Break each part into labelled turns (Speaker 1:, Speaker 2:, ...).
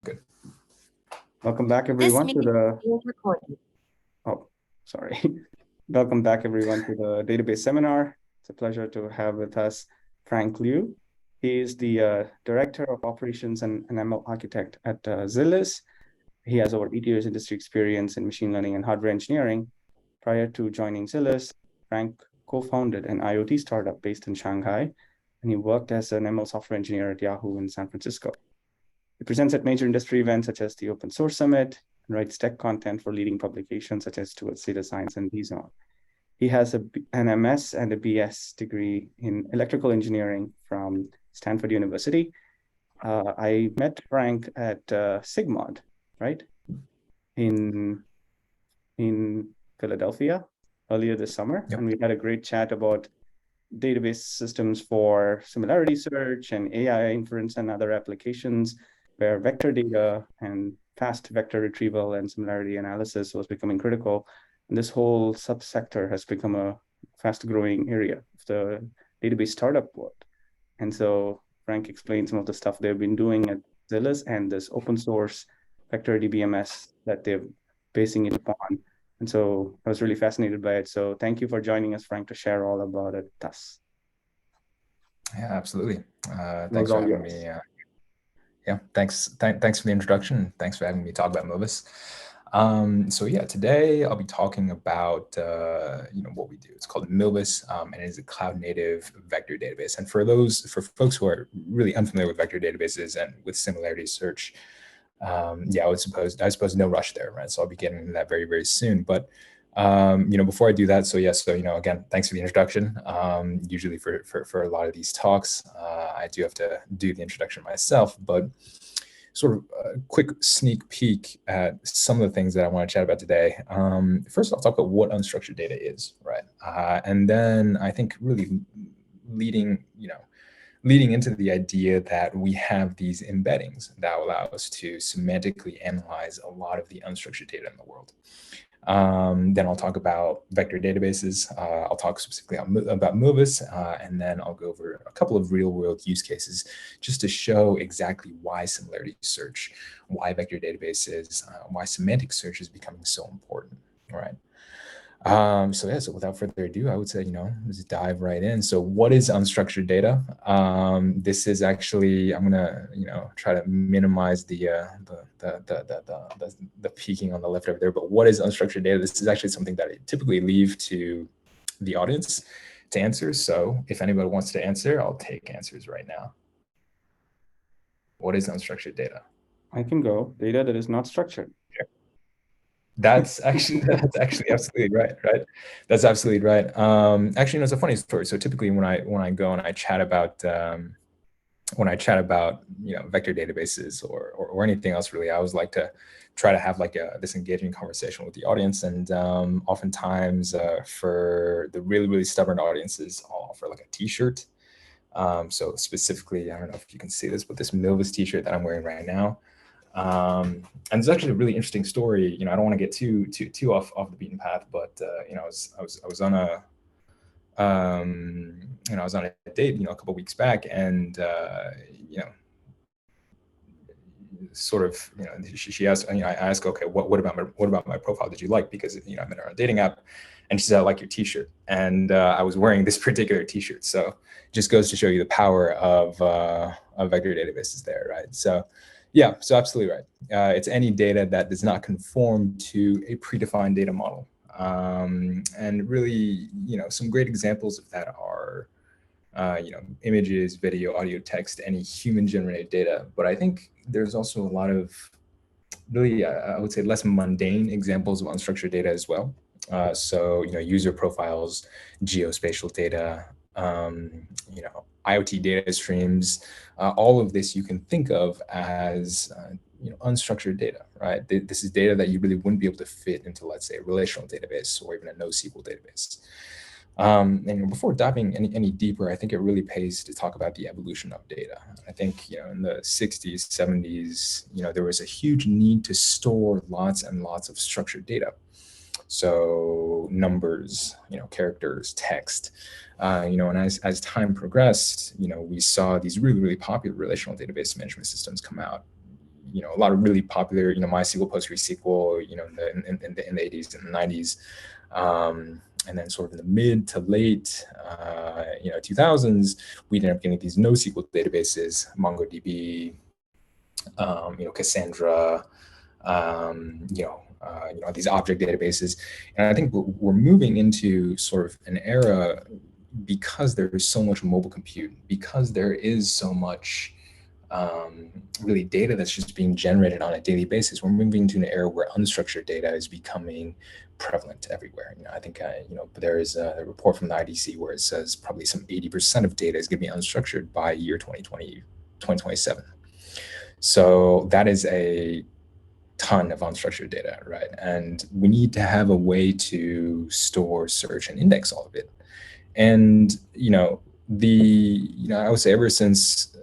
Speaker 1: Good.
Speaker 2: Welcome back,
Speaker 3: This
Speaker 2: everyone, to
Speaker 3: meeting
Speaker 2: the.
Speaker 3: is being recorded.
Speaker 2: Oh, sorry. Welcome back, everyone, to the database seminar. It's a pleasure to have with us Frank Liu. He is the Director of Operations and an ML Architect at Zilliz. He has over 8 years industry experience in machine learning and hardware engineering. Prior to joining Zilliz, Frank co-founded an IoT startup based in Shanghai, and he worked as an ML software engineer at Yahoo in San Francisco. He presents at major industry events such as the Open Source Summit and writes tech content for leading publications such as Towards Data Science and Bzone. He has an MS and a BS degree in electrical engineering from Stanford University. I met Frank at Sigmod, right? In Philadelphia earlier this summer.
Speaker 1: Yep.
Speaker 2: And we had a great chat about database systems for similarity search and AI inference and other applications where vector data and fast vector retrieval and similarity analysis was becoming critical. And this whole subsector has become a fast-growing area of the database startup world. And so Frank explained some of the stuff they've been doing at Zilliz and this open source vector DBMS that they're basing it upon. And so I was really fascinated by it. So thank you for joining us, Frank, to share all about it with us.
Speaker 1: Yeah, absolutely. Thanks for having me. Yeah, thanks for the introduction. Thanks for having me talk about Milvus. So yeah, today I'll be talking about what we do. It's called Milvus, and it is a cloud-native vector database. And for folks who are really unfamiliar with vector databases and with similarity search, I suppose no rush there, right? So I'll be getting into that very, very soon. But before I do that, again, thanks for the introduction. Usually for a lot of these talks, I do have to do the introduction myself, but sort of a quick sneak peek at some of the things that I want to chat about today. First, I'll talk about what unstructured data is, right? And then I think really leading into the idea that we have these embeddings that allow us to semantically analyze a lot of the unstructured data in the world. Then I'll talk about vector databases. I'll talk specifically about Milvus, and then I'll go over a couple of real-world use cases just to show exactly why similarity search, why vector databases, why semantic search is becoming so important. All right. So without further ado, I would say, let's dive right in. So what is unstructured data? This is actually, I'm gonna, try to minimize the peaking on the left over there, but what is unstructured data? This is actually something that I typically leave to the audience to answer. So if anybody wants to answer, I'll take answers right now. What is unstructured data?
Speaker 2: I can go. Data that is not structured.
Speaker 1: That's actually absolutely right. That's absolutely right. Actually, it's a funny story. So typically, when I go and I chat about vector databases or anything else, really, I always like to try to have this engaging conversation with the audience. And oftentimes, for the really, really stubborn audiences, I'll offer like a T-shirt. So specifically, I don't know if you can see this, but this Milvus T-shirt that I'm wearing right now. And it's actually a really interesting story. I don't want to get too off the beaten path, but I was on a date, a couple of weeks back, and she asked, I asked, okay, what about my profile did you like? Because I met her on a dating app, and she said, I like your T-shirt, and I was wearing this particular T-shirt. So it just goes to show you the power of vector databases there, right? So. Yeah, so absolutely right. It's any data that does not conform to a predefined data model. And really, some great examples of that are, images, video, audio, text, any human-generated data. But I think there's also a lot of really, I would say, less mundane examples of unstructured data as well. So, user profiles, geospatial data, IoT data streams, all of this you can think of as unstructured data, right? This is data that you really wouldn't be able to fit into, let's say, a relational database or even a NoSQL database. And before diving any deeper, I think it really pays to talk about the evolution of data. I think in the 60s, 70s, there was a huge need to store lots and lots of structured data. So numbers, characters, text, and as time progressed, we saw these really, really popular relational database management systems come out. a lot of really popular, MySQL, PostgreSQL, in the 80s and the 90s. And then sort of in the mid to late, 2000s, we ended up getting these NoSQL databases, MongoDB, Cassandra, these object databases. And I think we're moving into sort of an era, because there is so much mobile compute, because there is so much really data that's just being generated on a daily basis. We're moving to an era where unstructured data is becoming prevalent everywhere. I think there is a report from the IDC where it says probably some 80% of data is going to be unstructured by year 2020, 2027. So that is a ton of unstructured data, right? And we need to have a way to store, search, and index all of it. And I would say ever since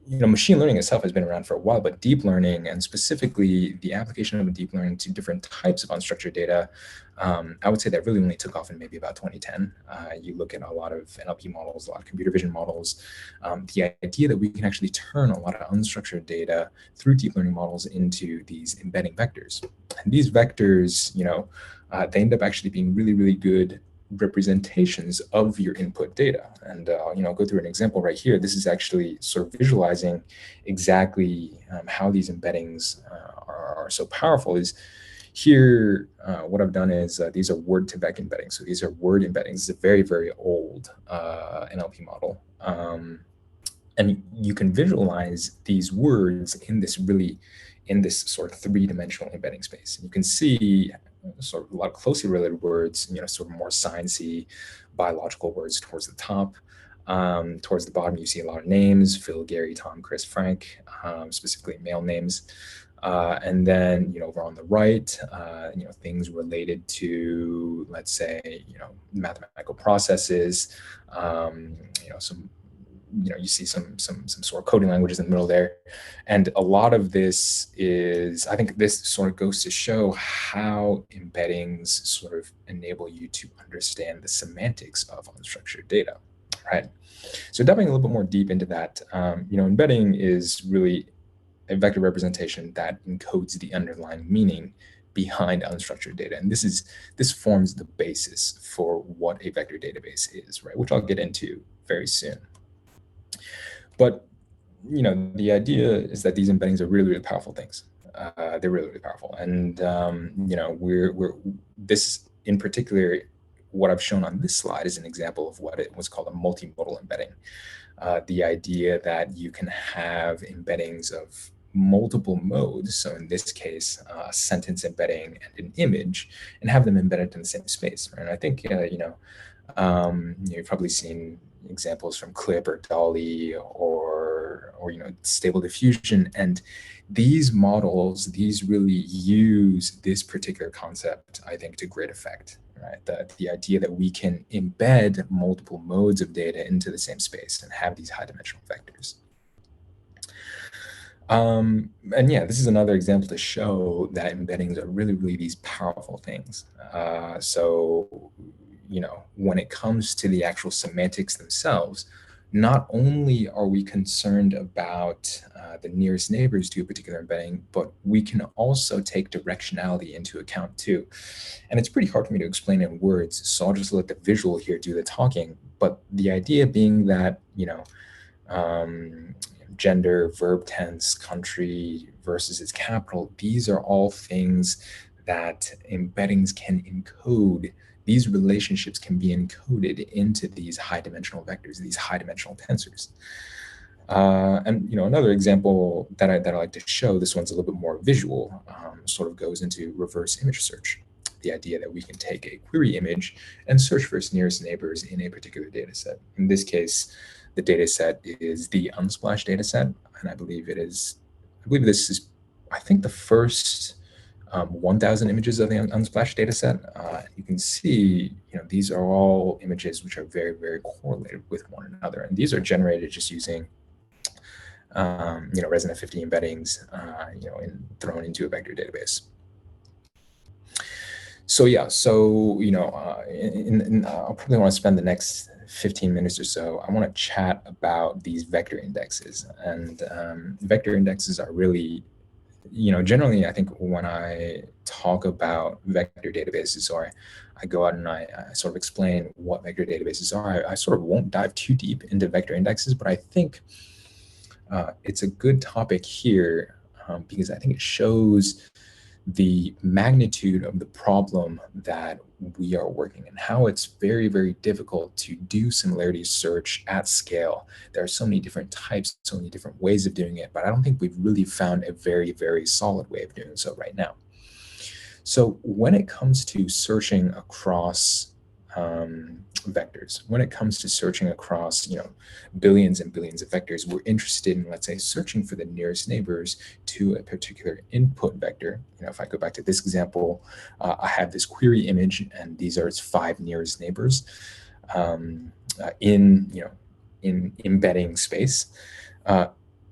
Speaker 1: machine learning itself has been around for a while, but deep learning, and specifically the application of deep learning to different types of unstructured data, I would say that really only took off in maybe about 2010. You look at a lot of NLP models, a lot of computer vision models, the idea that we can actually turn a lot of unstructured data through deep learning models into these embedding vectors. And these vectors, they end up actually being really, really good representations of your input data. And I'll go through an example right here. This is actually sort of visualizing exactly how these embeddings are so powerful. Is here, what I've done is these are word to vec embeddings. So these are word embeddings. It's a very, very old NLP model. And you can visualize these words in this sort of three-dimensional embedding space. You can see sort of a lot of closely related words, sort of more sciencey, biological words towards the top. Towards the bottom, you see a lot of names: Phil, Gary, Tom, Chris, Frank, specifically male names. And then, over on the right, things related to, let's say, mathematical processes, some you see some sort of coding languages in the middle there. And a lot of this is, I think this sort of goes to show how embeddings sort of enable you to understand the semantics of unstructured data, right? So diving a little bit more deep into that, embedding is really a vector representation that encodes the underlying meaning behind unstructured data. And this forms the basis for what a vector database is, right? Which I'll get into very soon. But the idea is that these embeddings are really, really powerful things. They're really, really powerful, and we're this in particular. What I've shown on this slide is an example of what it was called a multimodal embedding. The idea that you can have embeddings of multiple modes. So in this case, a sentence embedding and an image, and have them embedded in the same space. Right? And I think you've probably seen examples from Clip or Dolly or Stable Diffusion, and these models, these really use this particular concept, I think, to great effect. Right, the idea that we can embed multiple modes of data into the same space and have these high-dimensional vectors. And yeah, this is another example to show that embeddings are really, really these powerful things. So when it comes to the actual semantics themselves, not only are we concerned about the nearest neighbors to a particular embedding, but we can also take directionality into account too. And it's pretty hard for me to explain in words, so I'll just let the visual here do the talking. But the idea being that, gender, verb tense, country versus its capital, these are all things that embeddings can encode. These relationships can be encoded into these high-dimensional vectors, these high-dimensional tensors. And another example that I like to show, this one's a little bit more visual, sort of goes into reverse image search. The idea that we can take a query image and search for its nearest neighbors in a particular data set. In this case, the data set is the Unsplash data set, and I believe this is, I think, the first 1,000 images of the Unsplash data set. You can see, these are all images which are very, very correlated with one another. And these are generated just using, Resonant 50 embeddings, thrown into a vector database. So yeah, I'll probably want to spend the next 15 minutes or so. I want to chat about these vector indexes. And vector indexes are really generally, I think when I talk about vector databases, or I go out and I sort of explain what vector databases are, I sort of won't dive too deep into vector indexes, but I think it's a good topic here because I think it shows the magnitude of the problem that we are working in, how it's very, very difficult to do similarity search at scale. There are so many different types, so many different ways of doing it, but I don't think we've really found a very, very solid way of doing so right now. So when it comes to searching across vectors, when it comes to searching across, billions and billions of vectors, we're interested in, let's say, searching for the nearest neighbors to a particular input vector. If I go back to this example, I have this query image, and these are its 5 nearest neighbors in embedding space.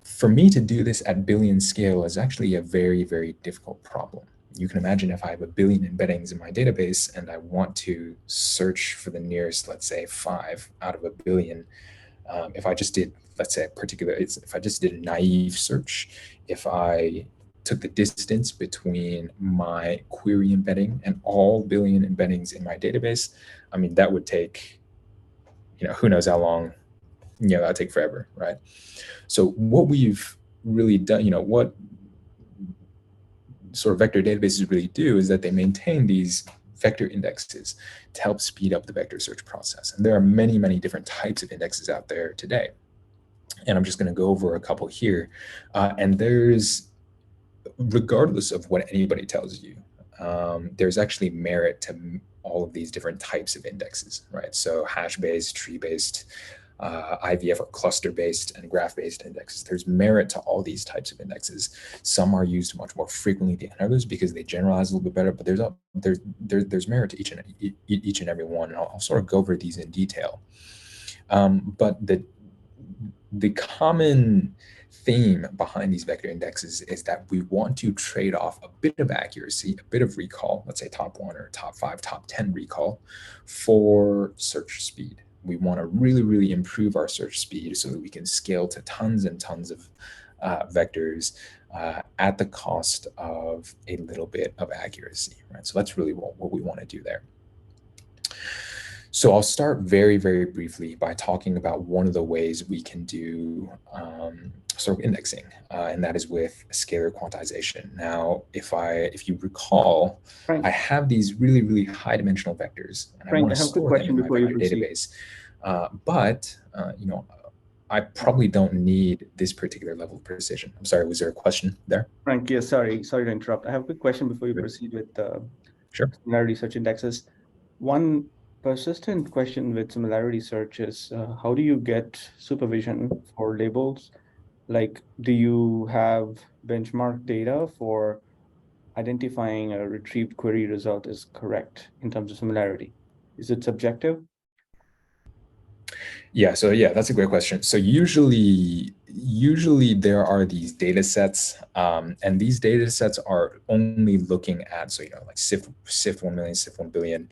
Speaker 1: For me to do this at billion scale is actually a very, very difficult problem. You can imagine if I have 1 billion embeddings in my database and I want to search for the nearest, let's say 5 out of 1 billion, if I just did, let's say if I just did a naive search, if I took the distance between my query embedding and all billion embeddings in my database, I mean, that would take, who knows how long, that would take forever, right? So what we've really done, what sort of vector databases really do is that they maintain these vector indexes to help speed up the vector search process. And there are many, many different types of indexes out there today. And I'm just going to go over a couple here. And there's, regardless of what anybody tells you, there's actually merit to all of these different types of indexes, right? So hash-based, tree-based, IVF or cluster-based and graph-based indexes. There's merit to all these types of indexes. Some are used much more frequently than others because they generalize a little bit better, but there's merit to each and every one. And I'll sort of go over these in detail. But the common theme behind these vector indexes is that we want to trade off a bit of accuracy, a bit of recall, let's say top 1 or top 5, top 10 recall, for search speed. We want to really, really improve our search speed so that we can scale to tons and tons of vectors at the cost of a little bit of accuracy, right? So that's really what we want to do there. So I'll start very, very briefly by talking about one of the ways we can do sort of indexing, and that is with scalar quantization. Now, if you recall, Frank, I have these really, really high dimensional vectors, and I want to store them in my vector database. But I probably don't need this particular level of precision. I'm sorry, was there a question there?
Speaker 2: Frank, yes, sorry to interrupt. I have a quick question before you proceed with similarity search indexes. One persistent question with similarity search is how do you get supervision for labels? Like, do you have benchmark data for identifying a retrieved query result is correct in terms of similarity? Is it subjective?
Speaker 1: Yeah, so that's a great question. So usually there are these data sets, and these data sets are only looking at, so like SIFT 1 million, SIFT 1 billion,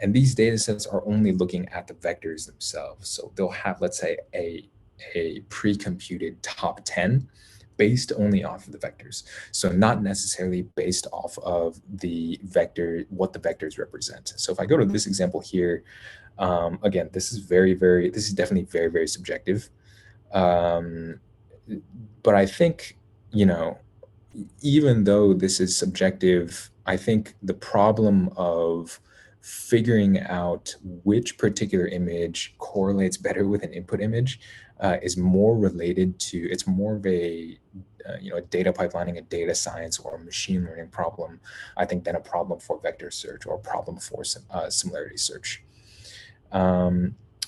Speaker 1: and these data sets are only looking at the vectors themselves. So they'll have, let's say, a pre-computed top 10 based only off of the vectors. So not necessarily based off of the vector, what the vectors represent. So if I go to this example here, again, this is definitely very, very subjective. But I think, even though this is subjective, I think the problem of figuring out which particular image correlates better with an input image is more related to, it's more of a data pipelining, a data science or machine learning problem, I think, than a problem for vector search or a problem for similarity search.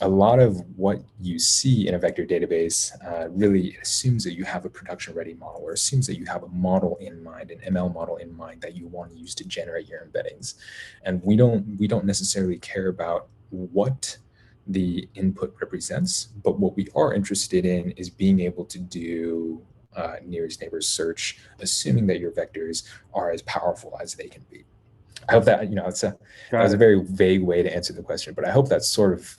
Speaker 1: A lot of what you see in a vector database really assumes that you have a production-ready model, or assumes that you have a model in mind, an ML model in mind that you want to use to generate your embeddings. And we don't necessarily care about what the input represents, but what we are interested in is being able to do nearest neighbor search, assuming that your vectors are as powerful as they can be. I hope that, that was a very vague way to answer the question, but I hope that sort of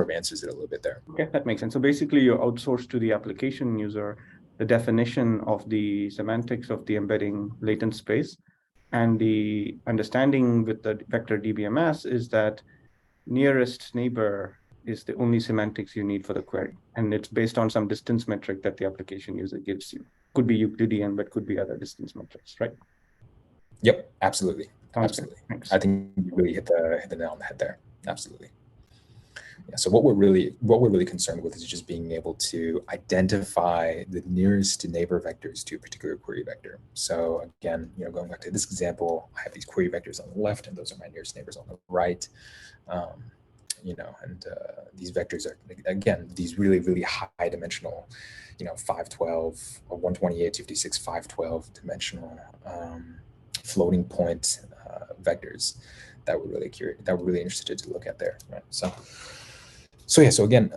Speaker 1: answers it a little bit there.
Speaker 2: Okay, that makes sense. So basically, you outsource to the application user the definition of the semantics of the embedding latent space. And the understanding with the vector DBMS is that nearest neighbor is the only semantics you need for the query. And it's based on some distance metric that the application user gives you. Could be Euclidean, but could be other distance metrics, right?
Speaker 1: Yep, absolutely.
Speaker 2: Sounds
Speaker 1: absolutely.
Speaker 2: Good. Thanks.
Speaker 1: I think you really hit the nail on the head there. Absolutely. Yeah, so what we're really concerned with is just being able to identify the nearest neighbor vectors to a particular query vector. So again, going back to this example, I have these query vectors on the left, and those are my nearest neighbors on the right. These vectors are, again, these really high dimensional, 512 or 128, 256, 512 dimensional floating point vectors that we're really interested to look at there, right? So again,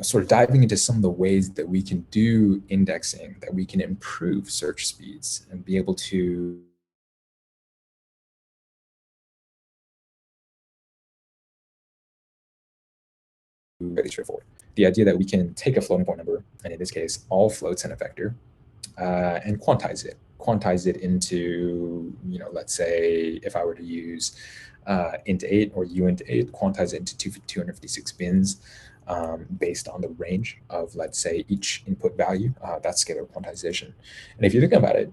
Speaker 1: sort of diving into some of the ways that we can do indexing, that we can improve search speeds and be able to really straightforward. The idea that we can take a floating point number, and in this case, all floats in a vector, and quantize it into, let's say if I were to use int 8 or uint 8, quantize it into 256 bins based on the range of, let's say, each input value. That's scalar quantization. And if you think about it,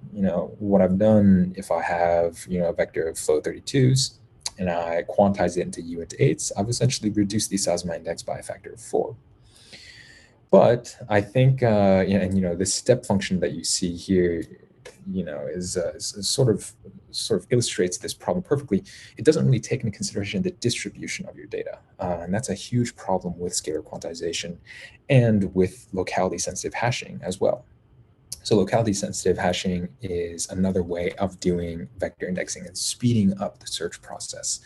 Speaker 1: what I've done, if I have, a vector of float 32s and I quantize it into uint 8s, I've essentially reduced the size of my index by a factor of 4. But I think, this step function that you see here, is sort of illustrates this problem perfectly. It doesn't really take into consideration the distribution of your data, and that's a huge problem with scalar quantization and with locality-sensitive hashing as well. So locality-sensitive hashing is another way of doing vector indexing and speeding up the search process.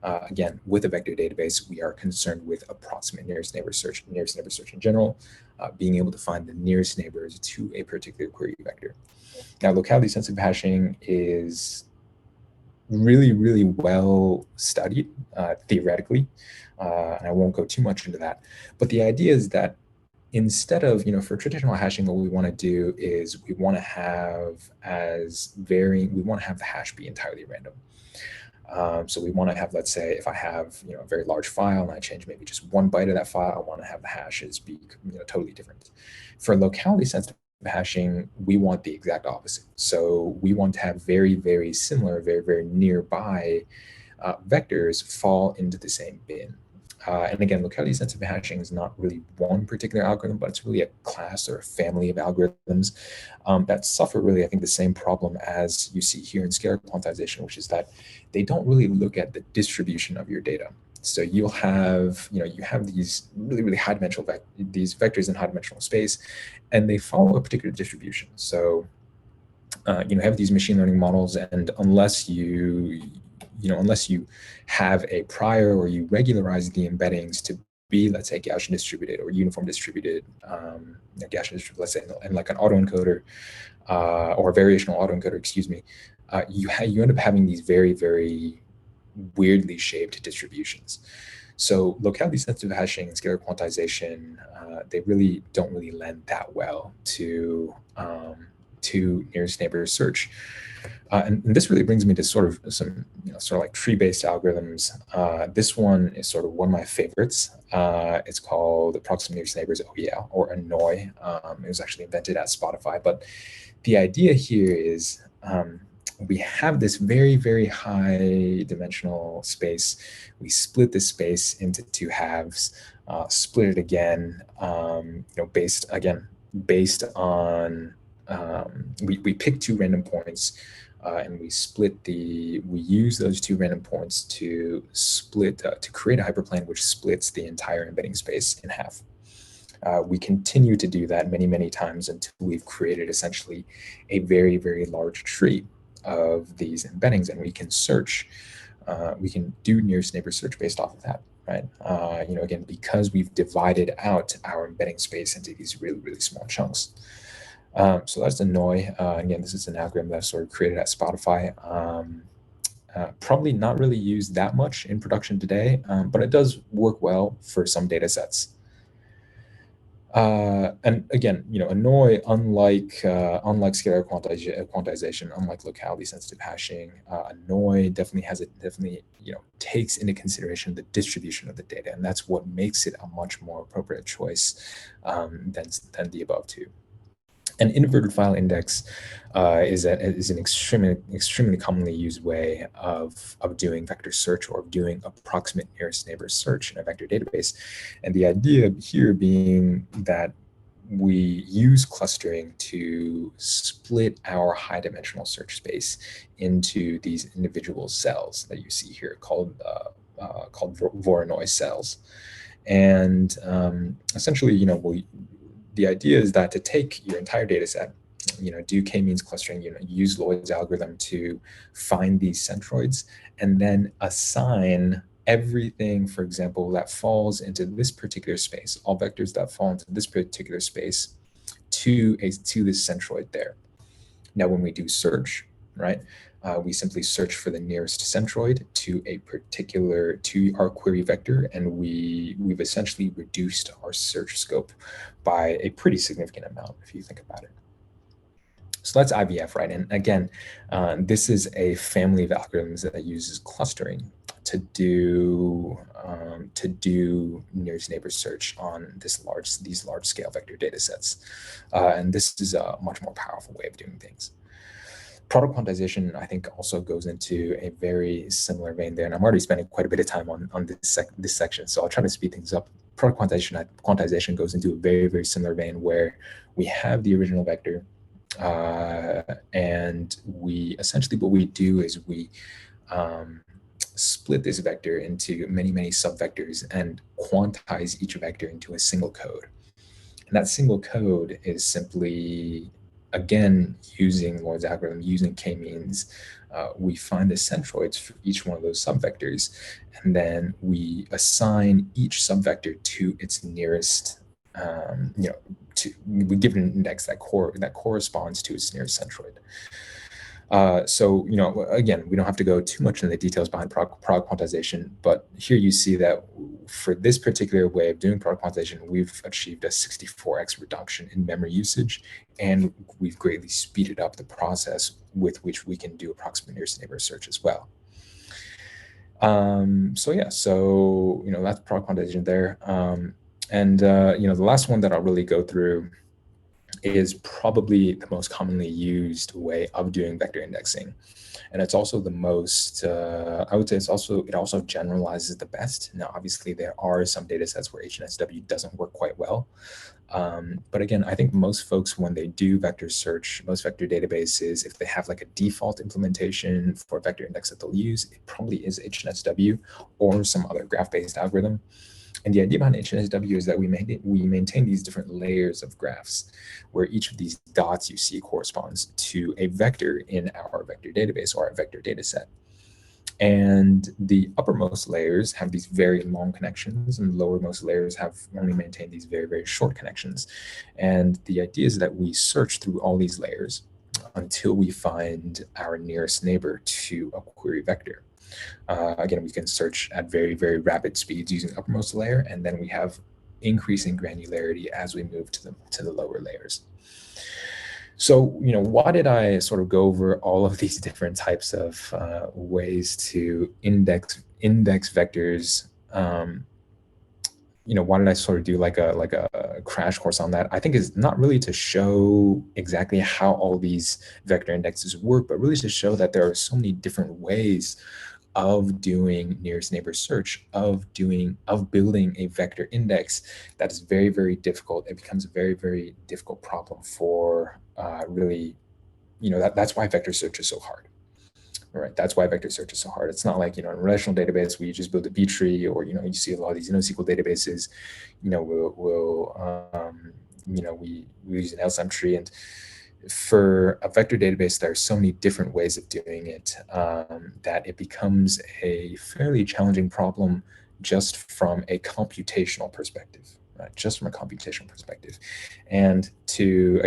Speaker 1: Again, with a vector database, we are concerned with approximate nearest neighbor search in general, being able to find the nearest neighbors to a particular query vector. Now, locality-sensitive hashing is really well studied theoretically, and I won't go too much into that. But the idea is that instead of, for traditional hashing, what we want to do is we want to have the hash be entirely random. So we want to have, let's say, if I have, a very large file and I change maybe just one byte of that file, I want to have the hashes be, totally different. For locality sensitive hashing, we want the exact opposite. So we want to have very similar, very nearby vectors fall into the same bin. And again, locality sensitive hashing is not really one particular algorithm, but it's really a class or a family of algorithms that suffer really, I think, the same problem as you see here in scalar quantization, which is that they don't really look at the distribution of your data. So you'll have, you have these really high dimensional these vectors in high dimensional space, and they follow a particular distribution. So have these machine learning models, and unless you have a prior or you regularize the embeddings to be, let's say, Gaussian distributed or uniform distributed, Gaussian distributed, let's say, and like an autoencoder or a variational autoencoder, excuse me, you end up having these very weirdly shaped distributions. So locality sensitive hashing and scalar quantization, they really don't lend that well to nearest neighbor search. And this really brings me to sort of some, like tree-based algorithms. This one is sort of one of my favorites. It's called Approximate Nearest Neighbors OEL, or ANNOY. It was actually invented at Spotify. But the idea here is we have this very high dimensional space. We split this space into two halves, split it again, based on, we pick two random points, and we use those two random points to to create a hyperplane which splits the entire embedding space in half. We continue to do that many times until we've created essentially a very large tree of these embeddings, and we can search. We can do nearest neighbor search based off of that, right? Again, because we've divided out our embedding space into these really small chunks. So that's ANNOY. Again, this is an algorithm that's sort of created at Spotify. Probably not really used that much in production today, but it does work well for some data sets. And again, annoy, unlike scalar quantization, unlike locality sensitive hashing, annoy definitely takes into consideration the distribution of the data, and that's what makes it a much more appropriate choice than the above two. An inverted file index is an extremely commonly used way of doing vector search or of doing approximate nearest neighbor search in a vector database. And the idea here being that we use clustering to split our high-dimensional search space into these individual cells that you see here called Voronoi cells. And essentially, the idea is that to take your entire data set, do k-means clustering, use Lloyd's algorithm to find these centroids, and then assign everything, for example, that falls into this particular space, all vectors that fall into this particular space, to this centroid there. Now, when we do search, right, we simply search for the nearest centroid to our query vector, and we've essentially reduced our search scope by a pretty significant amount, if you think about it. So that's IVF, right? And again, this is a family of algorithms that uses clustering to do nearest neighbor search on these large scale vector data sets, and this is a much more powerful way of doing things. Product quantization, I think, also goes into a very similar vein there, and I'm already spending quite a bit of time on this section, so I'll try to speed things up. Product quantization goes into a very, very similar vein where we have the original vector, and we essentially, what we do is we split this vector into many, many subvectors and quantize each vector into a single code. And that single code is simply, again, using Lloyd's algorithm, using k-means, we find the centroids for each one of those subvectors, and then we assign each subvector to its nearest, we give it an index that corresponds to its nearest centroid. So, again, we don't have to go too much into the details behind product quantization, but here you see that for this particular way of doing product quantization, we've achieved a 64x reduction in memory usage, and we've greatly speeded up the process with which we can do approximate nearest neighbor search as well. So that's product quantization there. The last one that I'll really go through is probably the most commonly used way of doing vector indexing. And it's also the most, I would say it also generalizes the best. Now, obviously, there are some data sets where HNSW doesn't work quite well. But again, I think most folks, when they do vector search, most vector databases, if they have like a default implementation for a vector index that they'll use, it probably is HNSW or some other graph-based algorithm. And the idea behind HNSW is that we maintain these different layers of graphs where each of these dots you see corresponds to a vector in our vector database or our vector data set. And the uppermost layers have these very long connections, and the lowermost layers have only maintained these very, very short connections. And the idea is that we search through all these layers until we find our nearest neighbor to a query vector. Again, we can search at very, very rapid speeds using the uppermost layer, and then we have increasing granularity as we move to the lower layers. So, why did I sort of go over all of these different types of ways to index vectors? Why did I sort of do like a crash course on that? I think is not really to show exactly how all these vector indexes work, but really to show that there are so many different ways of doing nearest neighbor search, of building a vector index that is very, very difficult. It becomes a very, very difficult problem for really, that's why vector search is so hard. Right, that's why vector search is so hard. It's not like, in a relational database where you just build a B tree, or, you see a lot of these NoSQL databases, we use an LSM tree. And for a vector database, there are so many different ways of doing it that it becomes a fairly challenging problem just from a computational perspective. Just from a computational perspective. And to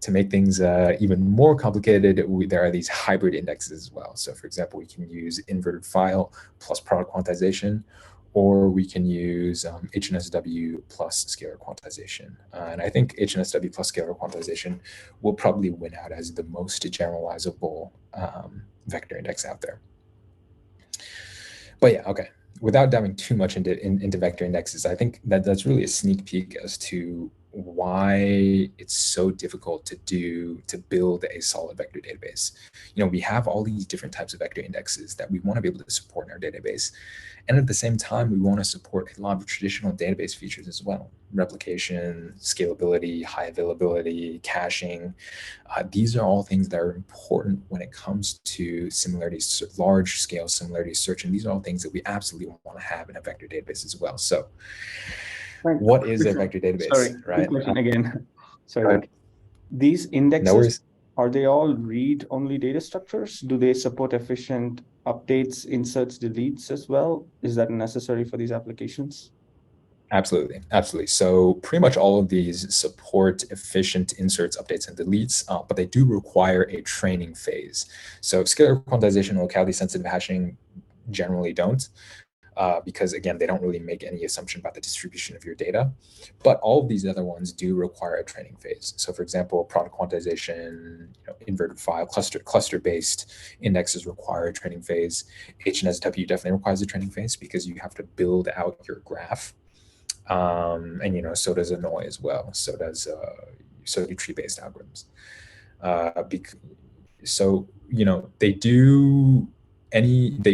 Speaker 1: make things even more complicated, there are these hybrid indexes as well. So for example, we can use inverted file plus product quantization, or we can use HNSW plus scalar quantization. And I think HNSW plus scalar quantization will probably win out as the most generalizable vector index out there. But yeah, okay. Without diving too much into vector indexes, I think that's really a sneak peek as to why it's so difficult to build a solid vector database. We have all these different types of vector indexes that we want to be able to support in our database. And at the same time, we want to support a lot of traditional database features as well. Replication, scalability, high availability, caching. These are all things that are important when it comes to similarities, large scale similarity search. And these are all things that we absolutely want to have in a vector database as well. So what is a vector database?
Speaker 2: Sorry,
Speaker 1: right?
Speaker 2: Question again. Sorry. These indexes,
Speaker 1: no worries.
Speaker 2: Are they all read-only data structures? Do they support efficient updates, inserts, deletes as well? Is that necessary for these applications?
Speaker 1: Absolutely. So pretty much all of these support efficient inserts, updates, and deletes, but they do require a training phase. So scalar quantization and locality-sensitive hashing generally don't. Because again, they don't really make any assumption about the distribution of your data. But all of these other ones do require a training phase. So for example, product quantization, inverted file, cluster-based indexes require a training phase. HNSW definitely requires a training phase because you have to build out your graph. And so does Annoy as well. So do tree-based algorithms. So they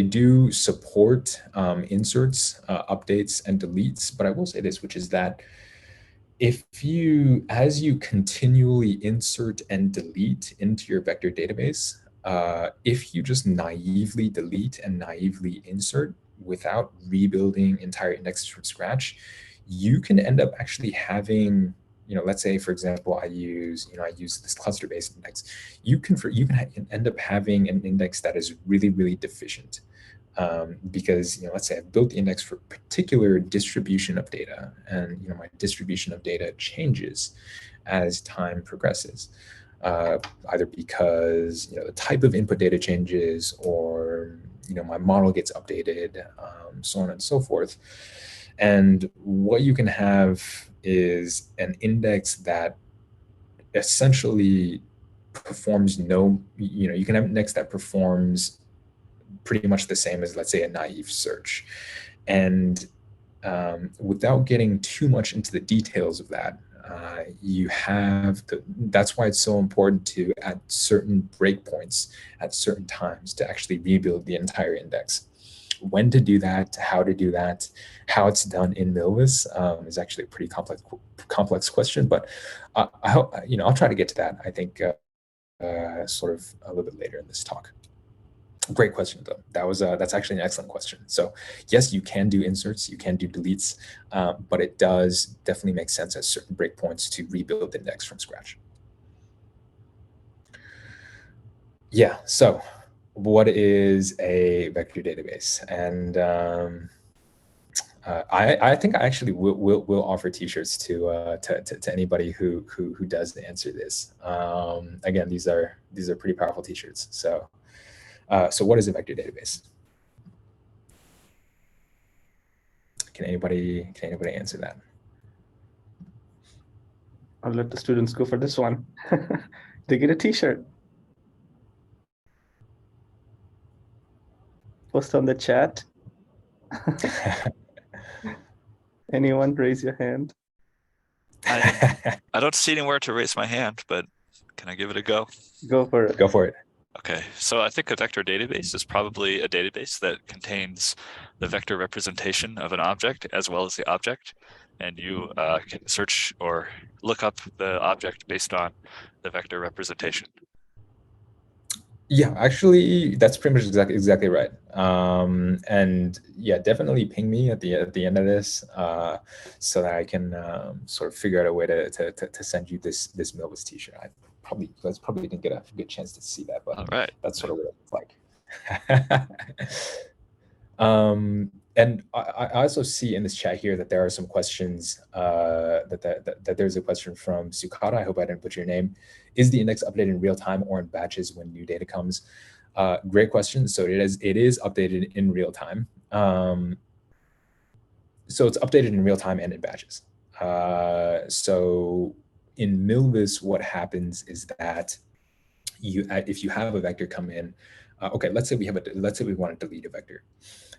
Speaker 1: do support inserts, updates, and deletes. But I will say this, which is that as you continually insert and delete into your vector database, if you just naively delete and naively insert without rebuilding entire indexes from scratch, you can end up actually having, let's say, for example, I use this cluster-based index. You can end up having an index that is really, really deficient. Because let's say I've built the index for a particular distribution of data, and my distribution of data changes as time progresses, either because the type of input data changes, or my model gets updated, so on and so forth. And what you can have is an index that essentially performs you can have an index that performs pretty much the same as, let's say, a naive search. And without getting too much into the details of that, that's why it's so important to, at certain breakpoints, at certain times, to actually rebuild the entire index. When to do that, how to do that, how it's done in Milvus is actually a pretty complex question. But I hope I'll try to get to that, I think, sort of a little bit later in this talk. Great question, though. That's actually an excellent question. So yes, you can do inserts, you can do deletes, but it does definitely make sense at certain breakpoints to rebuild the index from scratch. Yeah. So what is a vector database? And I think I actually will offer T-shirts to anybody who does answer this. Again, these are pretty powerful T-shirts. So what is a vector database? Can anybody answer that?
Speaker 2: I'll let the students go for this one. They get a T-shirt. Post on the chat. Anyone raise your hand?
Speaker 3: I don't see anywhere to raise my hand, but can I give it a go?
Speaker 2: Go for it.
Speaker 1: Go for it.
Speaker 3: Okay, so I think a vector database is probably a database that contains the vector representation of an object as well as the object, and you can search or look up the object based on the vector representation.
Speaker 1: Yeah, actually, that's pretty much exactly right. And yeah, definitely ping me at the end of this, so that I can sort of figure out a way to send you this Milvus T-shirt. You guys probably didn't get a good chance to see that, but
Speaker 3: All right,
Speaker 1: that's sort of what it looks like. And I also see in this chat here that there are some questions, that there's a question from Sukata. I hope I didn't butcher your name. Is the index updated in real time or in batches when new data comes? Great question. So it is updated in real time. So it's updated in real time and in batches. So in Milvus, what happens is that if you have a vector come in, okay, let's say we want to delete a vector.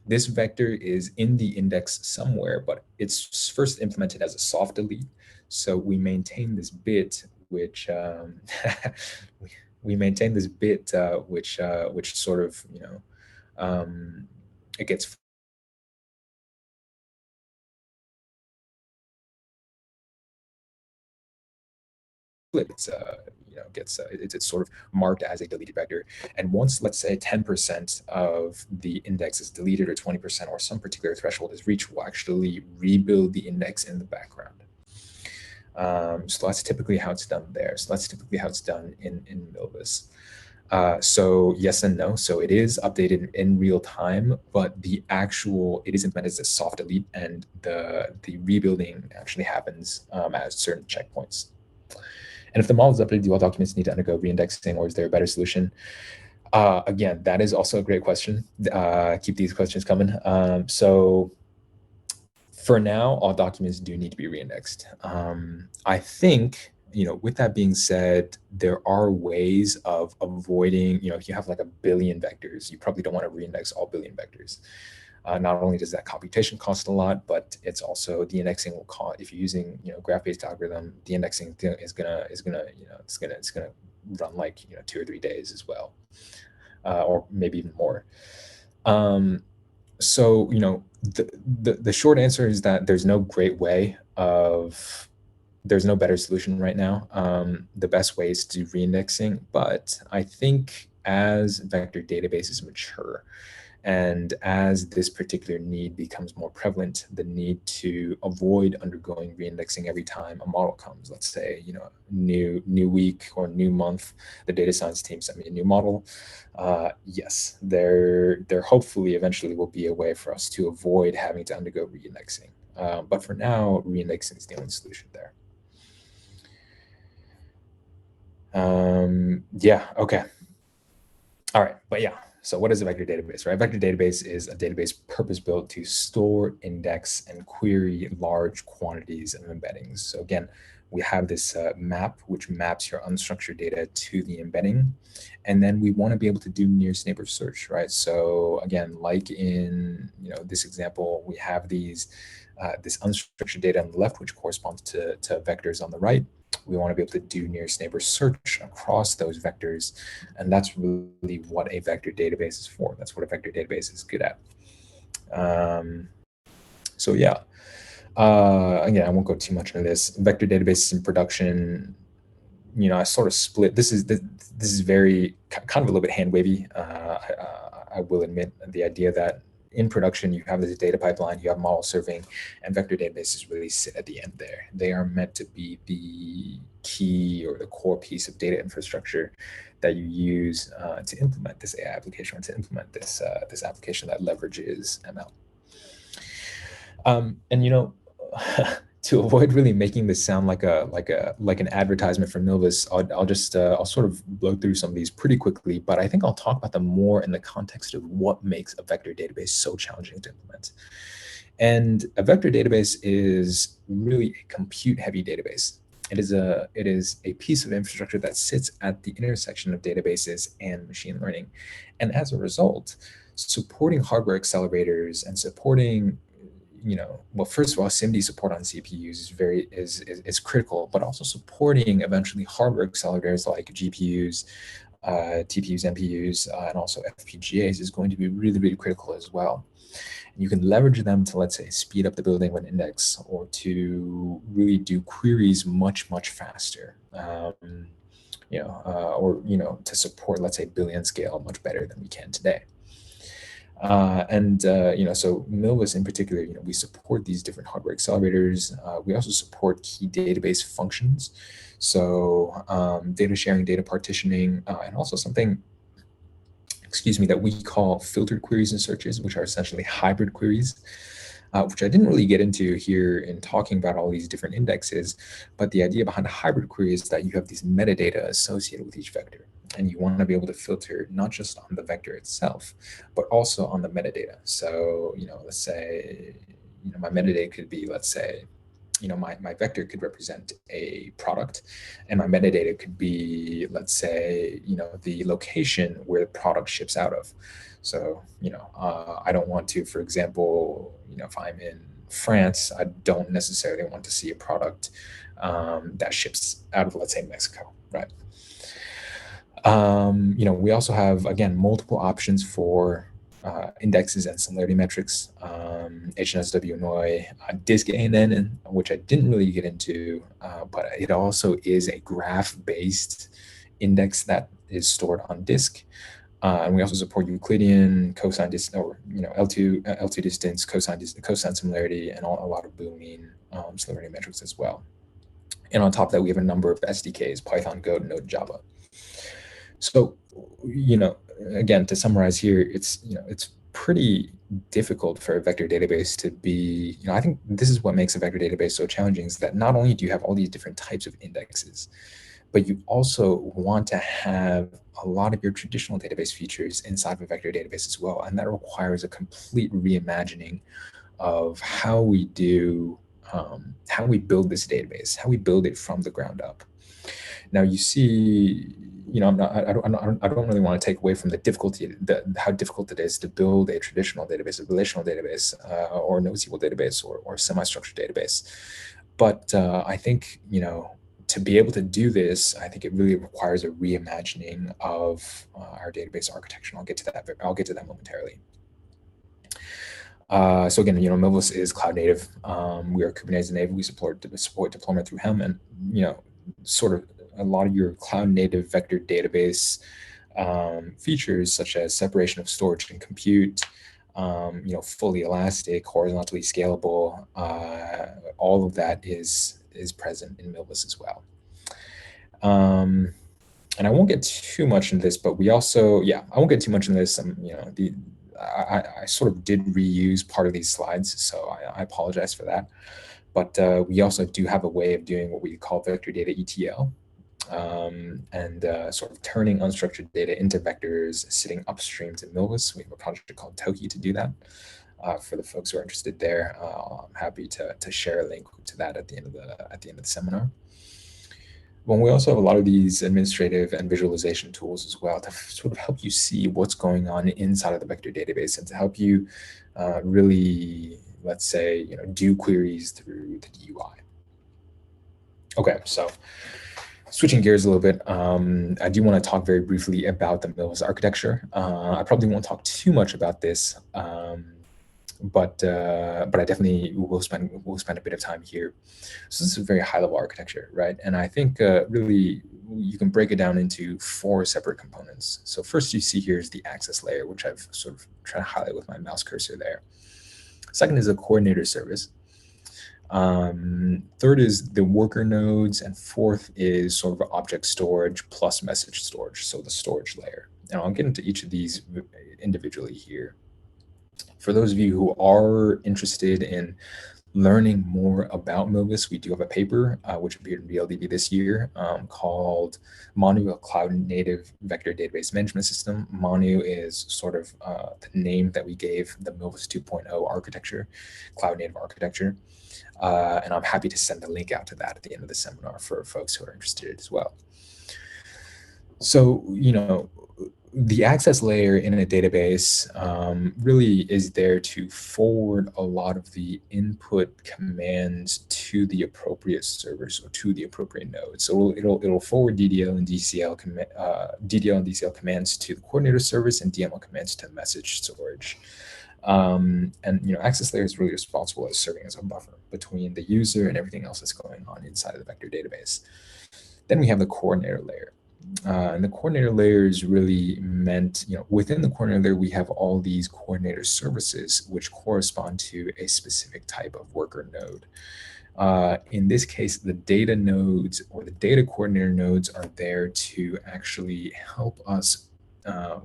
Speaker 1: This vector is in the index somewhere, but it's first implemented as a soft delete. So we maintain this bit, which we maintain this bit, which sort of, it gets flipped. It's sort of marked as a deleted vector. And once, let's say, 10% of the index is deleted, or 20%, or some particular threshold is reached, we'll actually rebuild the index in the background. So that's typically how it's done there. So that's typically how it's done in Milvus. So yes and no. So it is updated in real time, but it is implemented as a soft delete, and the rebuilding actually happens at certain checkpoints. And if the model is updated, do all documents need to undergo reindexing, or is there a better solution? Again, that is also a great question. Keep these questions coming. So for now, all documents do need to be reindexed. I think, with that being said, there are ways of avoiding, if you have like 1 billion vectors, you probably don't want to reindex all billion vectors. Not only does that computation cost a lot, but it's also the indexing will cost. If you're using graph-based algorithm, the indexing is gonna run like 2 or 3 days as well, or maybe even more. So the short answer is that there's no better solution right now. The best way is to do reindexing, but I think as vector databases mature, and as this particular need becomes more prevalent, the need to avoid undergoing reindexing every time a model comes. Let's say, new week or new month, the data science team sent me a new model. Yes, there hopefully eventually will be a way for us to avoid having to undergo reindexing. But for now, reindexing is the only solution there. Yeah, okay. All right, but yeah. So what is a vector database, right? A vector database is a database purpose-built to store, index, and query large quantities of embeddings. So again, we have this map, which maps your unstructured data to the embedding. And then we want to be able to do nearest neighbor search, right? So again, like in this example, we have this unstructured data on the left, which corresponds to vectors on the right. We want to be able to do nearest neighbor search across those vectors. And that's really what a vector database is for. That's what a vector database is good at. So yeah, again, I won't go too much into this. Vector databases in production, I sort of split. This is very kind of a little bit hand wavy. I will admit the idea that in production, you have this data pipeline, you have model serving, and vector databases really sit at the end there. They are meant to be the key or the core piece of data infrastructure that you use to implement this AI application, or to implement this application that leverages ML. And to avoid really making this sound like an advertisement for Milvus, I'll sort of blow through some of these pretty quickly, but I think I'll talk about them more in the context of what makes a vector database so challenging to implement. And a vector database is really a compute-heavy database. It is a piece of infrastructure that sits at the intersection of databases and machine learning, and as a result, supporting hardware accelerators and supporting well, first of all, SIMD support on CPUs is critical, but also supporting eventually hardware accelerators like GPUs, TPUs, NPUs, and also FPGAs is going to be really, really critical as well. And you can leverage them to, let's say, speed up the building of an index, or to really do queries much, much faster. Or to support, let's say, billion scale much better than we can today. So Milvus in particular, we support these different hardware accelerators. We also support key database functions. So data sharing, data partitioning, and also something, that we call filtered queries and searches, which are essentially hybrid queries, which I didn't really get into here in talking about all these different indexes. But the idea behind a hybrid query is that you have these metadata associated with each vector. And you want to be able to filter not just on the vector itself, but also on the metadata. So, let's say, my metadata could be, let's say, my vector could represent a product, and my metadata could be, let's say, the location where the product ships out of. So, I don't want to, for example, if I'm in France, I don't necessarily want to see a product that ships out of, let's say, Mexico, right? We also have, again, multiple options for indexes and similarity metrics, HNSW, NOI, disk ANN, which I didn't really get into, but it also is a graph-based index that is stored on disk. And we also support Euclidean, cosine distance, or L2 distance, cosine similarity, and a lot of Boolean similarity metrics as well. And on top of that, we have a number of SDKs: Python, Go, Node, Java. So, again, to summarize here, it's pretty difficult for a vector database to be, I think this is what makes a vector database so challenging, is that not only do you have all these different types of indexes, but you also want to have a lot of your traditional database features inside of a vector database as well. And that requires a complete reimagining of how we build this database, how we build it from the ground up. Now, you see, I don't really want to take away from the difficulty, how difficult it is to build a traditional database, a relational database, or a NoSQL database, or semi-structured database. But I think, to be able to do this, I think it really requires a reimagining of our database architecture. And I'll get to that momentarily. So again, Milvus is cloud native. We are Kubernetes native. We support deployment through Helm, and sort of a lot of your cloud native vector database features, such as separation of storage and compute, fully elastic, horizontally scalable, all of that is present in Milvus as well. And I won't get too much into this, but we also, I won't get too much into this. I sort of did reuse part of these slides, so I apologize for that. But we also do have a way of doing what we call vector data ETL, and sort of turning unstructured data into vectors sitting upstream to Milvus. We have a project called Toki to do that. For the folks who are interested there, I'm happy to share a link to that at the end of the seminar. Well, we also have a lot of these administrative and visualization tools as well to sort of help you see what's going on inside of the vector database, and to help you really, let's say, do queries through the UI. Okay, so switching gears a little bit, I do want to talk very briefly about the Milvus architecture. I probably won't talk too much about this, but I definitely will spend a bit of time here. So this is a very high level architecture, right? And I think really you can break it down into 4 separate components. So first, you see here is the access layer, which I've sort of tried to highlight with my mouse cursor there. Second is the coordinator service. Third is the worker nodes, and fourth is sort of object storage plus message storage, so the storage layer. And I'll get into each of these individually here. For those of you who are interested in learning more about Milvus, we do have a paper which appeared in BLDB this year called Manu, a Cloud Native Vector Database Management System. Manu is sort of the name that we gave the Milvus 2.0 architecture, cloud native architecture. And I'm happy to send a link out to that at the end of the seminar for folks who are interested as well. So, the access layer in a database really is there to forward a lot of the input commands to the appropriate servers or to the appropriate nodes. So it'll forward DDL and DCL commands to the coordinator service, and DML commands to message storage. And access layer is really responsible as serving as a buffer between the user and everything else that's going on inside of the vector database. Then we have the coordinator layer. And the coordinator layer is really meant, within the coordinator layer, we have all these coordinator services which correspond to a specific type of worker node. In this case, the data nodes or the data coordinator nodes are there to actually help us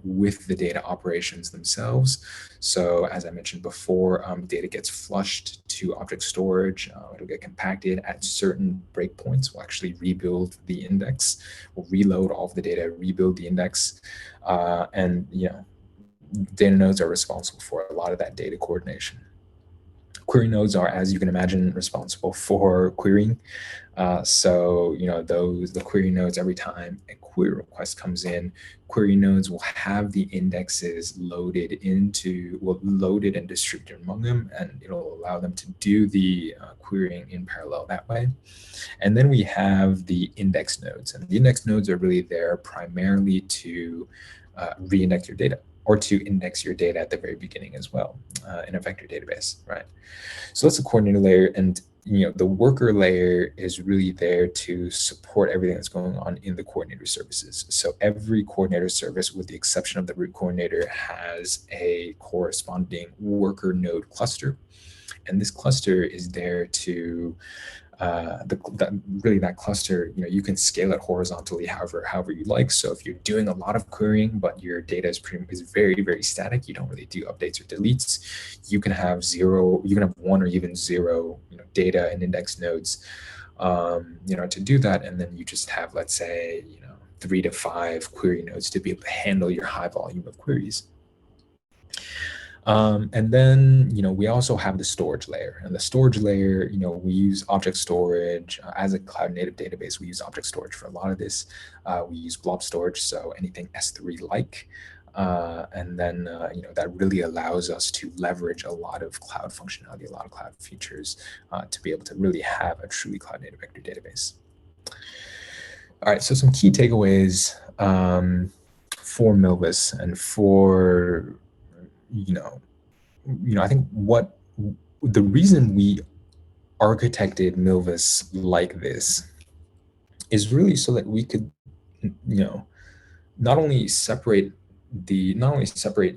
Speaker 1: with the data operations themselves. So as I mentioned before, data gets flushed to object storage. It'll get compacted at certain breakpoints. We'll actually rebuild the index. We'll reload all of the data, rebuild the index. And data nodes are responsible for a lot of that data coordination. Query nodes are, as you can imagine, responsible for querying. So, the query nodes, every time a query request comes in, query nodes will have the indexes loaded and distributed among them, and it'll allow them to do the querying in parallel that way. And then we have the index nodes, and the index nodes are really there primarily to re-index your data, or to index your data at the very beginning as well in a vector database, right? So that's the coordinator layer, and the worker layer is really there to support everything that's going on in the coordinator services. So every coordinator service, with the exception of the root coordinator, has a corresponding worker node cluster, and this cluster is there to that cluster, you can scale it horizontally however you like. So if you're doing a lot of querying, but your data is very, very static, you don't really do updates or deletes, you can have one or even zero, data and index nodes, to do that. And then you just have, let's say, 3 to 5 query nodes to be able to handle your high volume of queries. And then, we also have the storage layer. And the storage layer, we use object storage. As a cloud native database, we use object storage for a lot of this. We use blob storage, so anything S3-like. And then, that really allows us to leverage a lot of cloud functionality, a lot of cloud features to be able to really have a truly cloud native vector database. All right, so some key takeaways for Milvus and for I think the reason we architected Milvus like this is really so that we could, not only separate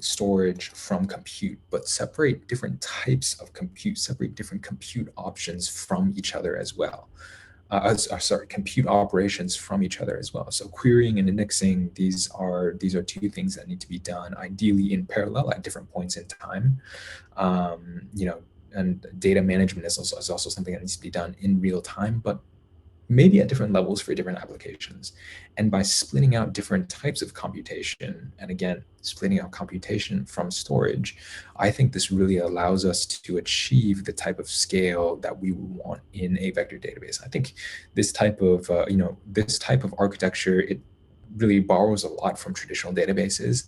Speaker 1: storage from compute, but separate different types of compute, separate different compute options from each other as well. Compute operations from each other as well. So querying and indexing, these are 2 things that need to be done ideally in parallel at different points in time. And data management is also something that needs to be done in real time, but maybe at different levels for different applications. And by splitting out different types of computation, and again, splitting out computation from storage, I think this really allows us to achieve the type of scale that we want in a vector database. I think this type of architecture, it really borrows a lot from traditional databases,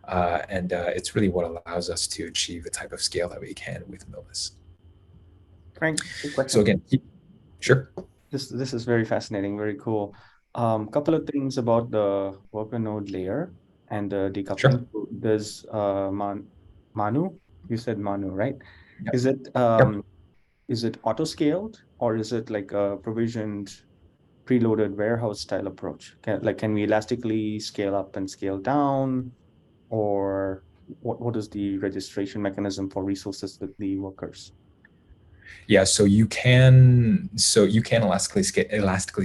Speaker 1: and it's really what allows us to achieve the type of scale that we can with Milvus.
Speaker 2: Frank,
Speaker 1: so again, sure.
Speaker 2: This is very fascinating, very cool. Couple of things about the worker node layer and the decoupling.
Speaker 1: Sure.
Speaker 2: There's Manu. You said Manu, right?
Speaker 1: Yep.
Speaker 2: Is it auto scaled, or is it like a provisioned, preloaded warehouse style approach? Can we elastically scale up and scale down, or what is the registration mechanism for resources with the workers?
Speaker 1: Yeah, so you can elastically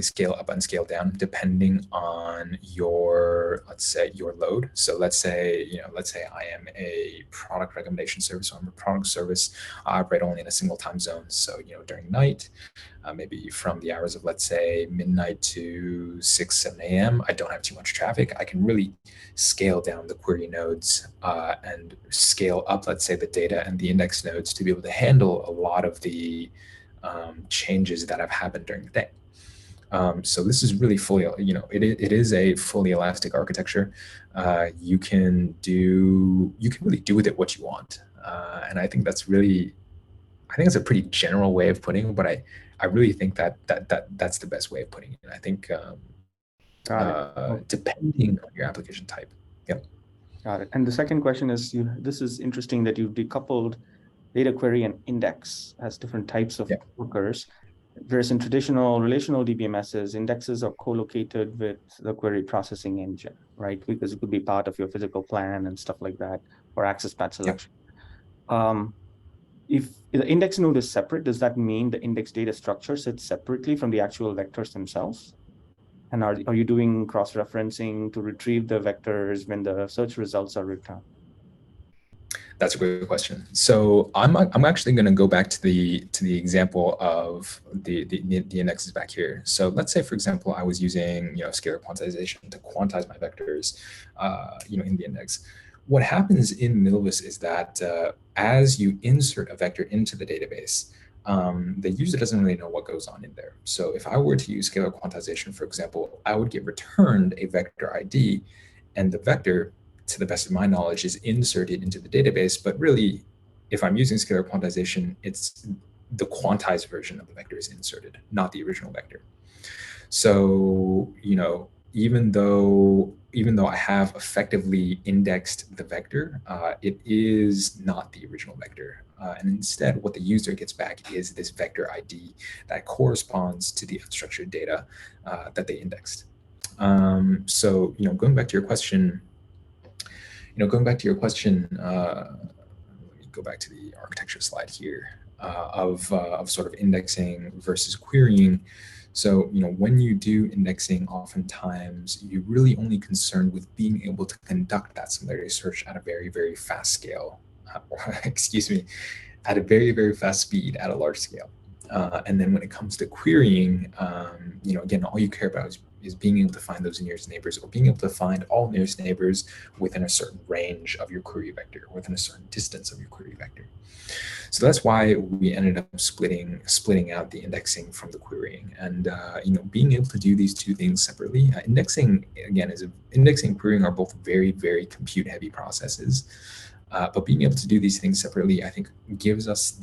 Speaker 1: scale up and scale down depending on your, let's say, your load. So let's say I am a product recommendation service, or I'm a product service. I operate only in a single time zone. So during night, maybe from the hours of, let's say, midnight to 6, 7 a.m., I don't have too much traffic. I can really scale down the query nodes and scale up, let's say, the data and the index nodes to be able to handle a lot of the changes that have happened during the day. So this is really fully, it is a fully elastic architecture. You can really do with it what you want. And I think that's a pretty general way of putting it, but I really think that's the best way of putting it. I think depending on your application type. Yep.
Speaker 2: Got it. And the second question is, this is interesting that you decoupled data query and index as different types of workers. Whereas in traditional relational DBMSs, indexes are co-located with the query processing engine, right? Because it could be part of your physical plan and stuff like that, or access path selection. If the index node is separate, does that mean the index data structure sits separately from the actual vectors themselves? And are you doing cross-referencing to retrieve the vectors when the search results are returned?
Speaker 1: That's a great question. So I'm actually going to go back to the example of the indexes back here. So let's say, for example, I was using scalar quantization to quantize my vectors, in the index. what happens in Milvus is that as you insert a vector into the database, the user doesn't really know what goes on in there. So if I were to use scalar quantization, for example, I would get returned a vector ID, and the vector, to the best of my knowledge, is inserted into the database. But really, if I'm using scalar quantization, it's the quantized version of the vector is inserted, not the original vector. So, even though I have effectively indexed the vector, it is not the original vector. And instead, what the user gets back is this vector ID that corresponds to the unstructured data that they indexed. So, going back to your question, let me go back to the architecture slide here of sort of indexing versus querying. So, when you do indexing, oftentimes you're really only concerned with being able to conduct that similarity search at a very, very fast scale, excuse me, at a very, very fast speed at a large scale. And then when it comes to querying, again, all you care about is being able to find those nearest neighbors, or being able to find all nearest neighbors within a certain range of your query vector, within a certain distance of your query vector. So that's why we ended up splitting out the indexing from the querying, and being able to do these two things separately. Indexing, again, indexing and querying are both very, very compute heavy processes, but being able to do these things separately, I think, gives us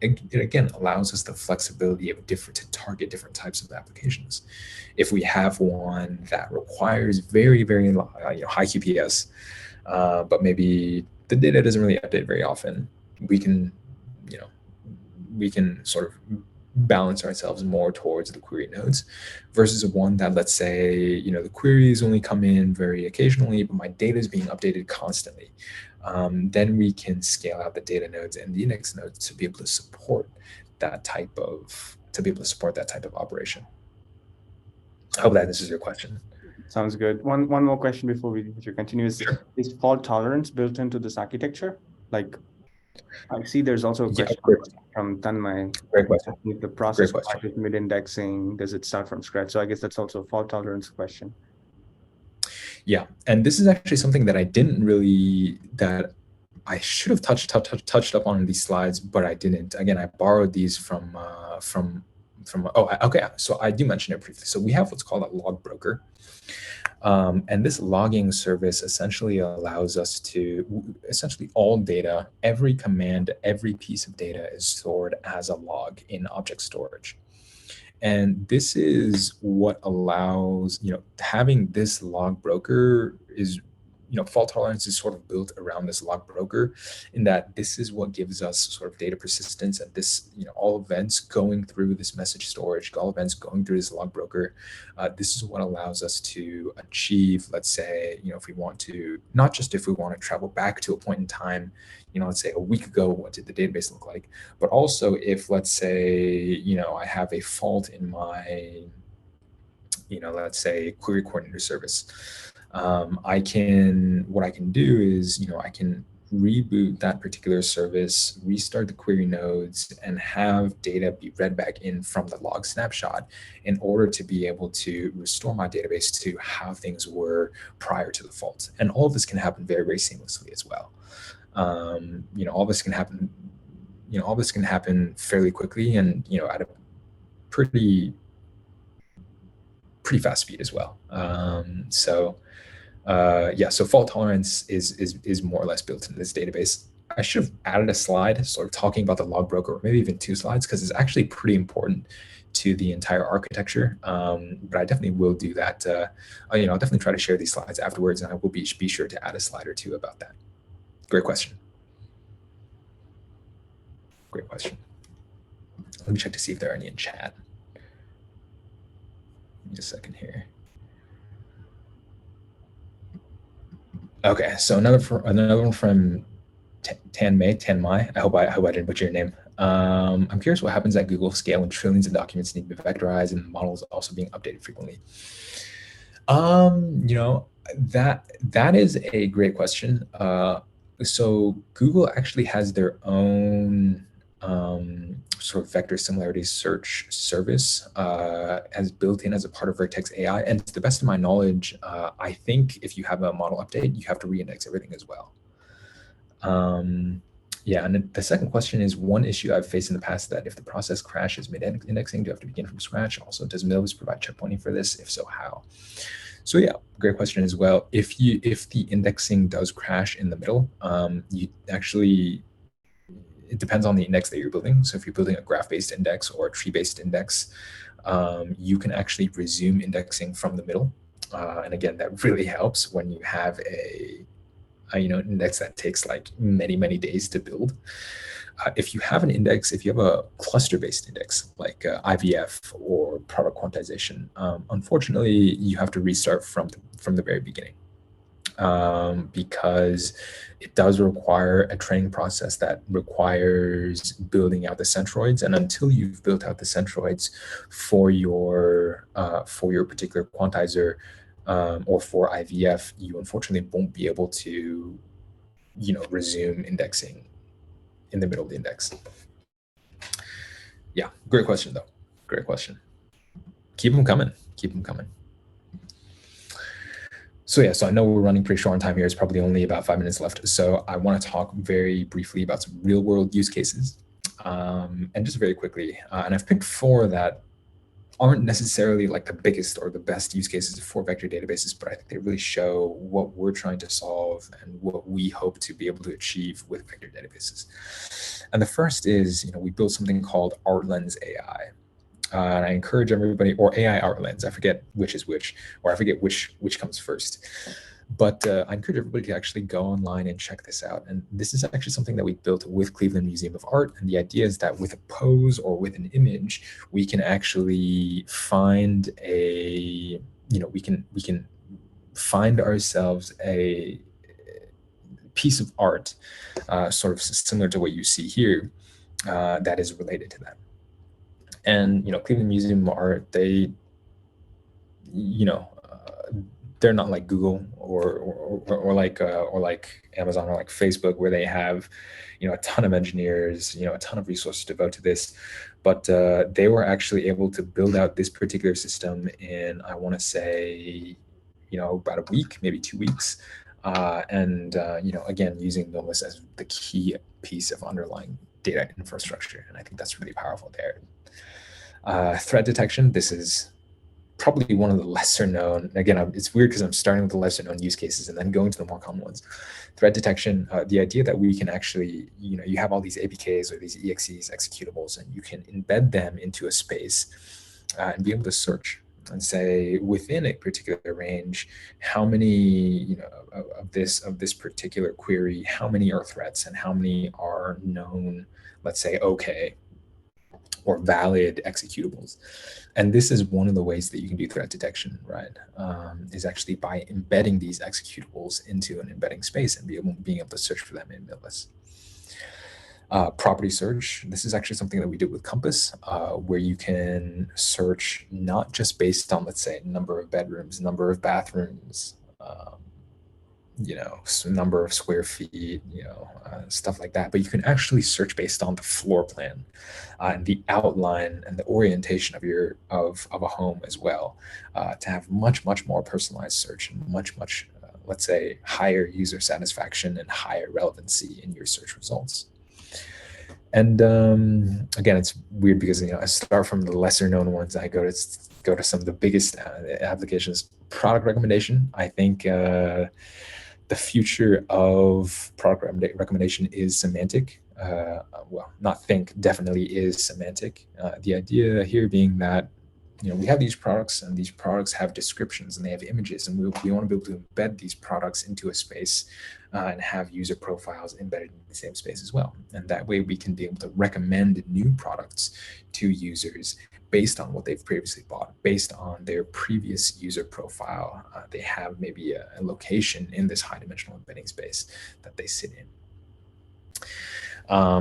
Speaker 1: it again allows us the flexibility of to target different types of applications. If we have one that requires very, very high QPS, but maybe the data doesn't really update very often, we can sort of balance ourselves more towards the query nodes, versus one that, let's say, the queries only come in very occasionally, but my data is being updated constantly. Then we can scale out the data nodes and the index nodes to be able to support that type of operation. I hope that answers your question.
Speaker 2: Sounds good. One more question before we continue is fault tolerance built into this architecture? Like, I see there's also a question from Tanmay.
Speaker 1: Great question.
Speaker 2: The process of mid-indexing, does it start from scratch? So I guess that's also a fault tolerance question.
Speaker 1: Yeah, and this is actually something that I should have touched up on in these slides, but I didn't. Again, I borrowed these from. Okay. So I do mention it briefly. So we have what's called a log broker. And this logging service essentially allows us to, all data, every command, every piece of data is stored as a log in object storage. And this is what allows, having this log broker is, fault tolerance is sort of built around this log broker, in that this is what gives us sort of data persistence, and this, all events going through this message storage, all events going through this log broker. This is what allows us to achieve, let's say, if we want to, not just if we want to travel back to a point in time, let's say a week ago, what did the database look like? But also if, let's say, I have a fault in my, let's say, query coordinator service. What I can do is, I can reboot that particular service, restart the query nodes, and have data be read back in from the log snapshot in order to be able to restore my database to how things were prior to the fault. And all of this can happen very, very seamlessly as well. All this can happen, fairly quickly, and, at a pretty fast speed as well. So fault tolerance is more or less built into this database. I should have added a slide sort of talking about the log broker, or maybe even 2 slides, because it's actually pretty important to the entire architecture. But I definitely will do that. I'll definitely try to share these slides afterwards, and I will be sure to add a slide or 2 about that. Great question. Great question. Let me check to see if there are any in chat. Just a second here. Okay, so another one from Tanmay. I hope I didn't butcher your name. I'm curious what happens at Google scale when trillions of documents need to be vectorized and models also being updated frequently. That is a great question. So Google actually has their own sort of vector similarity search service as built in as a part of Vertex AI. And to the best of my knowledge, I think if you have a model update, you have to reindex everything as well. Yeah, and the second question is, one issue I've faced in the past that if the process crashes mid-indexing, do you have to begin from scratch? Also, does Milvus provide checkpointing for this? If so, how? So yeah, great question as well. If the indexing does crash in the middle, you actually, it depends on the index that you're building. So if you're building a graph-based index or a tree-based index, you can actually resume indexing from the middle. And again, that really helps when you have a index that takes like many days to build. If you have an index, if you have a cluster-based index like IVF or product quantization, unfortunately, you have to restart from the very beginning, because it does require a training process that requires building out the centroids. And until you've built out the centroids for your particular quantizer, or for IVF, you unfortunately won't be able to, resume indexing in the middle of the index. Yeah, great question though. Great question. Keep them coming. Keep them coming. So yeah, so I know we're running pretty short on time here. It's probably only about 5 minutes left. So I want to talk very briefly about some real world use cases, and just very quickly. And I've picked 4 that aren't necessarily like the biggest or the best use cases for vector databases, but I think they really show what we're trying to solve and what we hope to be able to achieve with vector databases. And the first is, we built something called ArtLens AI. And I encourage everybody, or AI ArtLens, I forget which is which, or I forget which comes first. But I encourage everybody to actually go online and check this out. And this is actually something that we built with Cleveland Museum of Art. And the idea is that with a pose or with an image, we can actually find we can find ourselves a piece of art, sort of similar to what you see here, that is related to that. And Cleveland Museum of Art, they, they're not like Google or like Amazon or like Facebook, where they have a ton of engineers, a ton of resources to devote to this. But they were actually able to build out this particular system in, I want to say, about a week, maybe 2 weeks. And again, using Milvus as the key piece of underlying data infrastructure. And I think that's really powerful there. Threat detection, this is probably one of the lesser known. Again, it's weird because I'm starting with the lesser known use cases and then going to the more common ones. Threat detection, the idea that we can actually, you have all these APKs or these EXEs, executables, and you can embed them into a space and be able to search and say within a particular range, how many, of this particular query, how many are threats and how many are known, let's say, okay, or valid executables. And this is one of the ways that you can do threat detection, right? Is actually by embedding these executables into an embedding space and being able to search for them in Milvus. Property search, this is actually something that we did with Compass, where you can search not just based on, let's say, number of bedrooms, number of bathrooms, number of square feet, stuff like that. But you can actually search based on the floor plan and the outline and the orientation of a home as well, to have much more personalized search and much let's say, higher user satisfaction and higher relevancy in your search results. And again, it's weird because I start from the lesser known ones. I go to some of the biggest applications. Product recommendation, I think. The future of product recommendation is semantic. Well, not think, definitely is semantic. The idea here being that, we have these products and these products have descriptions and they have images, and we want to be able to embed these products into a space and have user profiles embedded in the same space as well. And that way we can be able to recommend new products to users based on what they've previously bought, based on their previous user profile. They have maybe a location in this high dimensional embedding space that they sit in.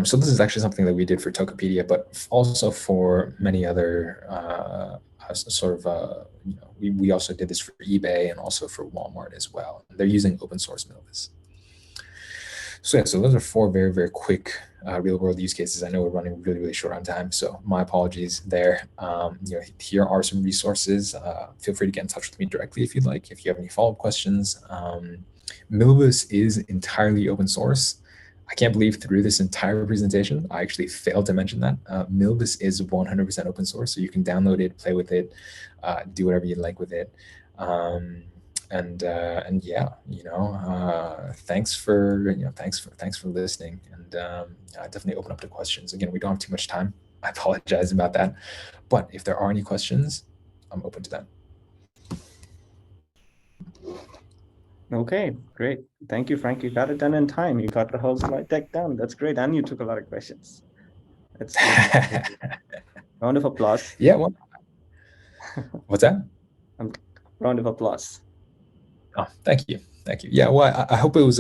Speaker 1: So this is actually something that we did for Tokopedia, but also for many other we also did this for eBay and also for Walmart as well. They're using open source Milvus. So yeah, so those are 4 very, very quick real world use cases. I know we're running really, really short on time, so my apologies there. Here are some resources. Feel free to get in touch with me directly if you'd like, if you have any follow-up questions. Milvus is entirely open source. I can't believe through this entire presentation, I actually failed to mention that. Milvus is 100% open source, so you can download it, play with it, do whatever you'd like with it. And yeah, thanks for listening, and definitely open up to questions. Again, we don't have too much time. I apologize about that, but if there are any questions, I'm open to them.
Speaker 2: Okay, great. Thank you, Frank. You got it done in time. You got the whole slide deck done. That's great, and you took a lot of questions. That's round of applause.
Speaker 1: Yeah. What's that?
Speaker 2: Round of applause.
Speaker 1: Oh, thank you. Yeah, well, I hope it was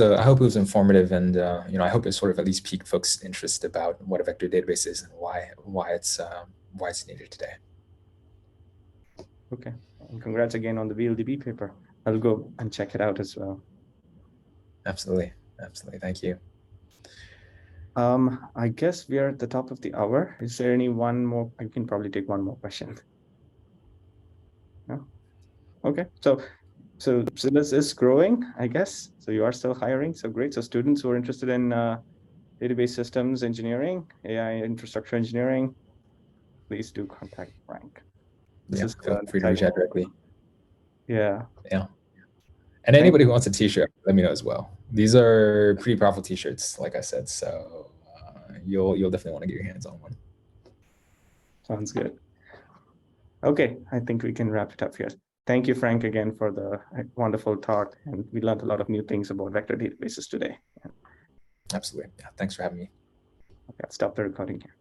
Speaker 1: informative, and I hope it sort of at least piqued folks' interest about what a vector database is and why it's needed today.
Speaker 2: Okay, and congrats again on the VLDB paper. I'll go and check it out as well.
Speaker 1: Absolutely. Thank you.
Speaker 2: I guess we are at the top of the hour. Is there any one more? I can probably take one more question. No? Okay, so Zilliz is growing, I guess. So you are still hiring. So great. So students who are interested in database systems engineering, AI infrastructure engineering, please do contact Frank.
Speaker 1: Feel free to reach out directly.
Speaker 2: Yeah.
Speaker 1: And anybody who wants a t-shirt, let me know as well. These are pretty powerful t-shirts, like I said, so you'll definitely want to get your hands on one.
Speaker 2: Sounds good. Okay, I think we can wrap it up here. Thank you, Frank, again for the wonderful talk, and we learned a lot of new things about vector databases today.
Speaker 1: Absolutely. Yeah, thanks for having me.
Speaker 2: Okay, I'll stop the recording here.